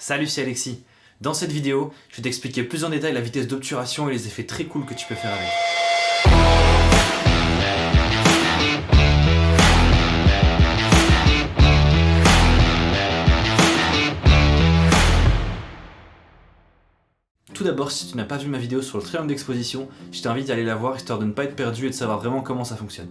Salut, c'est Alexis. Dans cette vidéo, je vais t'expliquer plus en détail la vitesse d'obturation et les effets très cool que tu peux faire avec. Tout d'abord, si tu n'as pas vu ma vidéo sur le triangle d'exposition, je t'invite à aller la voir histoire de ne pas être perdu et de savoir vraiment comment ça fonctionne.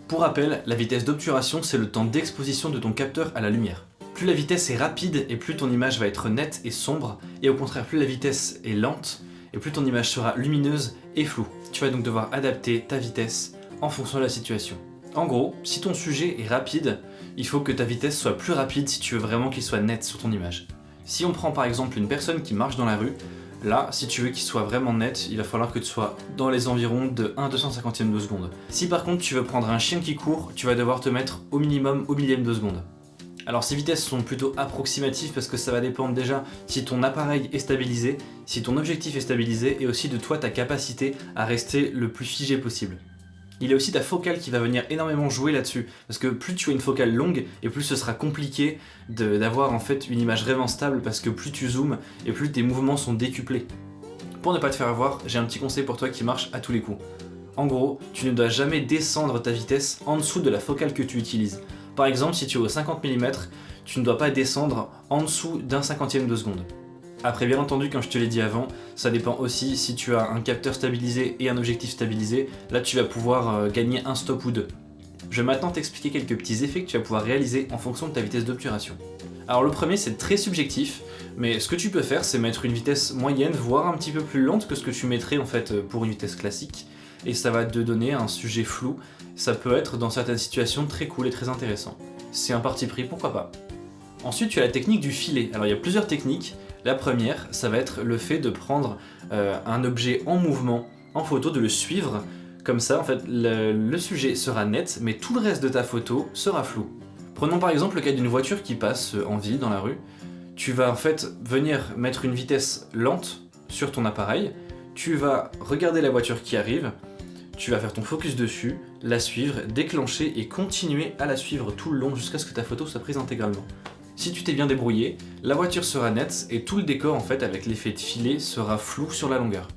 Pour rappel, la vitesse d'obturation, c'est le temps d'exposition de ton capteur à la lumière. Plus la vitesse est rapide et plus ton image va être nette et sombre, et au contraire plus la vitesse est lente et plus ton image sera lumineuse et floue. Tu vas donc devoir adapter ta vitesse en fonction de la situation. En gros, si ton sujet est rapide, il faut que ta vitesse soit plus rapide si tu veux vraiment qu'il soit net sur ton image. Si on prend par exemple une personne qui marche dans la rue, là, si tu veux qu'il soit vraiment net, il va falloir que tu sois dans les environs de 1/250e de seconde. Si par contre tu veux prendre un chien qui court, tu vas devoir te mettre au minimum au millième de seconde. Alors ces vitesses sont plutôt approximatives parce que ça va dépendre déjà si ton appareil est stabilisé, si ton objectif est stabilisé et aussi de toi ta capacité à rester le plus figé possible. Il y a aussi ta focale qui va venir énormément jouer là-dessus parce que plus tu as une focale longue et plus ce sera compliqué d'avoir en fait une image vraiment stable parce que plus tu zoomes et plus tes mouvements sont décuplés. Pour ne pas te faire avoir, j'ai un petit conseil pour toi qui marche à tous les coups. En gros, tu ne dois jamais descendre ta vitesse en dessous de la focale que tu utilises. Par exemple, si tu es au 50 mm, tu ne dois pas descendre en dessous d'un 50e de seconde. Après, bien entendu, comme je te l'ai dit avant, ça dépend aussi si tu as un capteur stabilisé et un objectif stabilisé, là tu vas pouvoir gagner un stop ou deux. Je vais maintenant t'expliquer quelques petits effets que tu vas pouvoir réaliser en fonction de ta vitesse d'obturation. Alors le premier, c'est très subjectif, mais ce que tu peux faire, c'est mettre une vitesse moyenne, voire un petit peu plus lente que ce que tu mettrais en fait pour une vitesse classique, et ça va te donner un sujet flou. Ça peut être dans certaines situations très cool et très intéressant. C'est un parti pris, pourquoi pas. Ensuite, tu as la technique du filet. Alors il y a plusieurs techniques. La première, ça va être le fait de prendre un objet en mouvement en photo, de le suivre. Comme ça, en fait, le sujet sera net, mais tout le reste de ta photo sera flou. Prenons par exemple le cas d'une voiture qui passe en ville, dans la rue. Tu vas en fait venir mettre une vitesse lente sur ton appareil. Tu vas regarder la voiture qui arrive. Tu vas faire ton focus dessus, la suivre, déclencher et continuer à la suivre tout le long jusqu'à ce que ta photo soit prise intégralement. Si tu t'es bien débrouillé, la voiture sera nette et tout le décor en fait avec l'effet de filet sera flou sur la longueur.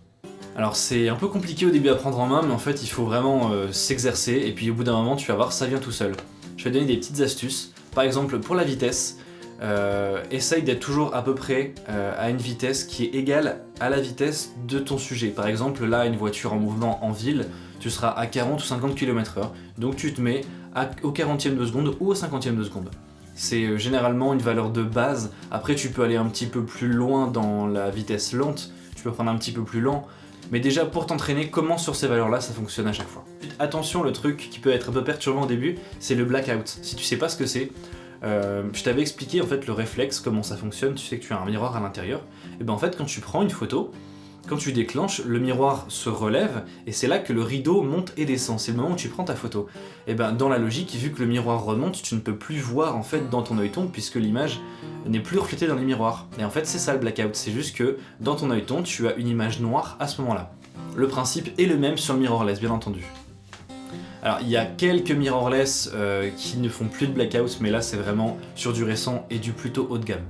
Alors c'est un peu compliqué au début à prendre en main, mais en fait il faut vraiment s'exercer et puis au bout d'un moment tu vas voir ça vient tout seul. Je vais te donner des petites astuces. Par exemple pour la vitesse, essaye d'être toujours à peu près à une vitesse qui est égale à la vitesse de ton sujet. Par exemple là une voiture en mouvement en ville, tu seras à 40 ou 50 km/h, donc tu te mets au 40e de seconde ou au 50e de seconde. C'est généralement une valeur de base. Après tu peux aller un petit peu plus loin dans la vitesse lente, tu peux prendre un petit peu plus lent, mais déjà pour t'entraîner, commence sur ces valeurs-là, ça fonctionne à chaque fois. Attention, le truc qui peut être un peu perturbant au début, c'est le blackout. Si tu sais pas ce que c'est, je t'avais expliqué en fait le réflexe, comment ça fonctionne, tu sais que tu as un miroir à l'intérieur, et ben en fait quand tu prends une photo, quand tu déclenches, le miroir se relève et c'est là que le rideau monte et descend, c'est le moment où tu prends ta photo. Et ben dans la logique, vu que le miroir remonte, tu ne peux plus voir en fait dans ton œilleton puisque l'image n'est plus reflétée dans les miroirs. Et en fait c'est ça le blackout, c'est juste que dans ton œilleton tu as une image noire à ce moment-là. Le principe est le même sur le mirrorless bien entendu. Alors il y a quelques mirrorless qui ne font plus de blackout, mais là c'est vraiment sur du récent et du plutôt haut de gamme.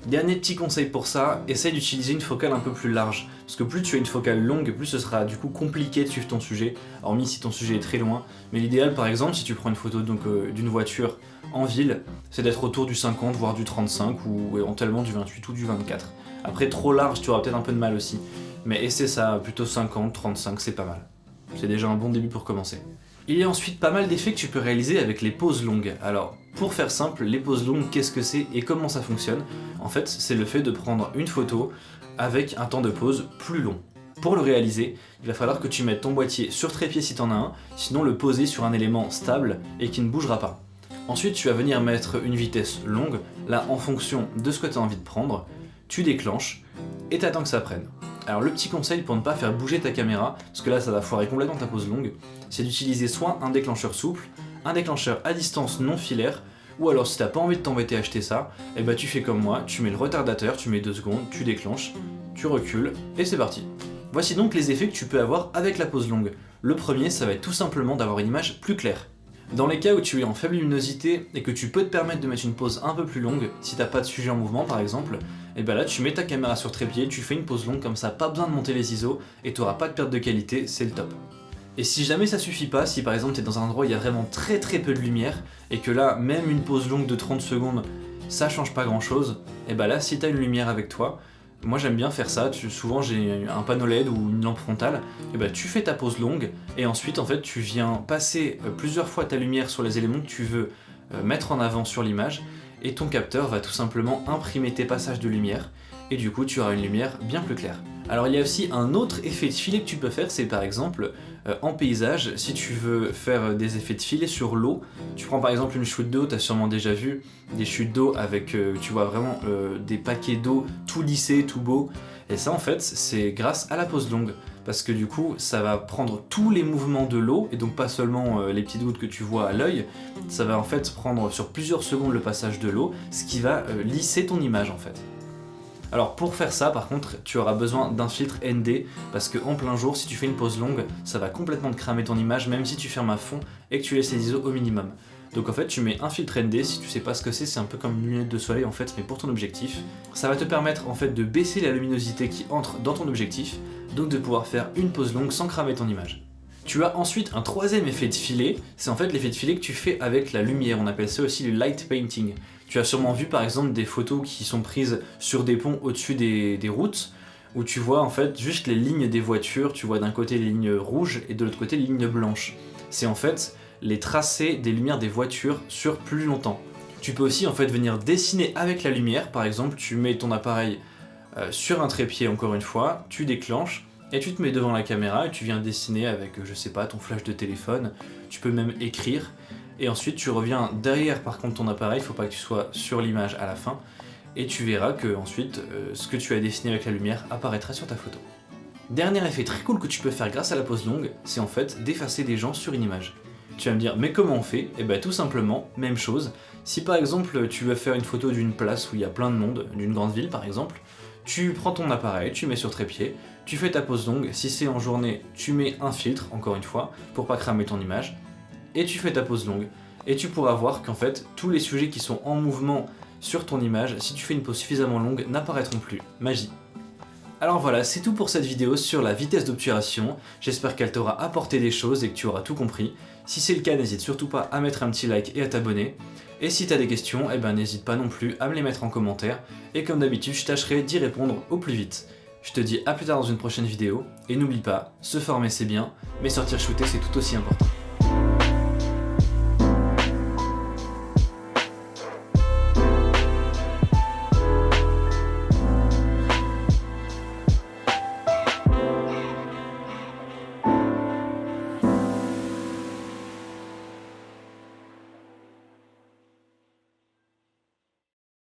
Dernier petit conseil pour ça, essaye d'utiliser une focale un peu plus large, parce que plus tu as une focale longue, plus ce sera du coup compliqué de suivre ton sujet, hormis si ton sujet est très loin. Mais l'idéal par exemple, si tu prends une photo d'une voiture en ville, c'est d'être autour du 50 voire du 35 ou éventuellement du 28 ou du 24. Après trop large, tu auras peut-être un peu de mal aussi, mais essaie ça, plutôt 50, 35, c'est pas mal. C'est déjà un bon début pour commencer. Il y a ensuite pas mal d'effets que tu peux réaliser avec les poses longues. Alors, pour faire simple, les poses longues, qu'est-ce que c'est et comment ça fonctionne? En fait, c'est le fait de prendre une photo avec un temps de pause plus long. Pour le réaliser, il va falloir que tu mettes ton boîtier sur trépied si tu en as un, sinon le poser sur un élément stable et qui ne bougera pas. Ensuite, tu vas venir mettre une vitesse longue, là en fonction de ce que tu as envie de prendre, tu déclenches et tu attends que ça prenne. Alors le petit conseil pour ne pas faire bouger ta caméra, parce que là ça va foirer complètement ta pose longue, c'est d'utiliser soit un déclencheur souple, un déclencheur à distance non filaire, ou alors si t'as pas envie de t'embêter à acheter ça, et bah tu fais comme moi, tu mets le retardateur, tu mets 2 secondes, tu déclenches, tu recules, et c'est parti. Voici donc les effets que tu peux avoir avec la pose longue. Le premier, ça va être tout simplement d'avoir une image plus claire. Dans les cas où tu es en faible luminosité et que tu peux te permettre de mettre une pause un peu plus longue, si t'as pas de sujet en mouvement par exemple, et ben là tu mets ta caméra sur trépied, tu fais une pause longue comme ça, pas besoin de monter les ISO et tu n'auras pas de perte de qualité, c'est le top. Et si jamais ça suffit pas, si par exemple tu es dans un endroit où il y a vraiment très peu de lumière et que là même une pause longue de 30 secondes ça change pas grand chose, et ben là si tu as une lumière avec toi, moi j'aime bien faire ça, souvent j'ai un panneau LED ou une lampe frontale, et ben tu fais ta pause longue et ensuite en fait tu viens passer plusieurs fois ta lumière sur les éléments que tu veux mettre en avant sur l'image et ton capteur va tout simplement imprimer tes passages de lumière et du coup tu auras une lumière bien plus claire. Alors il y a aussi un autre effet de filet que tu peux faire, c'est par exemple en paysage, si tu veux faire des effets de filet sur l'eau, tu prends par exemple une chute d'eau, tu as sûrement déjà vu des chutes d'eau avec, tu vois vraiment des paquets d'eau tout lissés, tout beau, et ça en fait c'est grâce à la pause longue, parce que du coup ça va prendre tous les mouvements de l'eau, et donc pas seulement les petites gouttes que tu vois à l'œil, ça va en fait prendre sur plusieurs secondes le passage de l'eau, ce qui va lisser ton image en fait. Alors pour faire ça par contre tu auras besoin d'un filtre ND parce qu'en plein jour si tu fais une pause longue ça va complètement te cramer ton image même si tu fermes à fond et que tu laisses les ISO au minimum. Donc en fait tu mets un filtre ND, si tu sais pas ce que c'est un peu comme une lunette de soleil en fait mais pour ton objectif. Ça va te permettre en fait de baisser la luminosité qui entre dans ton objectif, donc de pouvoir faire une pause longue sans cramer ton image. Tu as ensuite un troisième effet de filet, c'est en fait l'effet de filet que tu fais avec la lumière, on appelle ça aussi le light painting. Tu as sûrement vu par exemple des photos qui sont prises sur des ponts au-dessus des routes, où tu vois en fait juste les lignes des voitures, tu vois d'un côté les lignes rouges et de l'autre côté les lignes blanches. C'est en fait les tracés des lumières des voitures sur plus longtemps. Tu peux aussi en fait venir dessiner avec la lumière, par exemple tu mets ton appareil sur un trépied encore une fois, tu déclenches, et tu te mets devant la caméra et tu viens dessiner avec, je sais pas, ton flash de téléphone, tu peux même écrire, et ensuite tu reviens derrière par contre ton appareil, il faut pas que tu sois sur l'image à la fin, et tu verras que ensuite ce que tu as dessiné avec la lumière apparaîtra sur ta photo. Dernier effet très cool que tu peux faire grâce à la pause longue, c'est en fait d'effacer des gens sur une image. Tu vas me dire, mais comment on fait? Et bien tout simplement, même chose, si par exemple tu veux faire une photo d'une place où il y a plein de monde, d'une grande ville par exemple, tu prends ton appareil, tu mets sur trépied, tu fais ta pause longue, si c'est en journée, tu mets un filtre, encore une fois, pour pas cramer ton image, et tu fais ta pause longue, et tu pourras voir qu'en fait, tous les sujets qui sont en mouvement sur ton image, si tu fais une pause suffisamment longue, n'apparaîtront plus. Magie. Alors voilà, c'est tout pour cette vidéo sur la vitesse d'obturation, j'espère qu'elle t'aura apporté des choses et que tu auras tout compris. Si c'est le cas, n'hésite surtout pas à mettre un petit like et à t'abonner. Et si t'as des questions, eh ben n'hésite pas non plus à me les mettre en commentaire, et comme d'habitude, je tâcherai d'y répondre au plus vite. Je te dis à plus tard dans une prochaine vidéo, et n'oublie pas, se former c'est bien, mais sortir shooter c'est tout aussi important.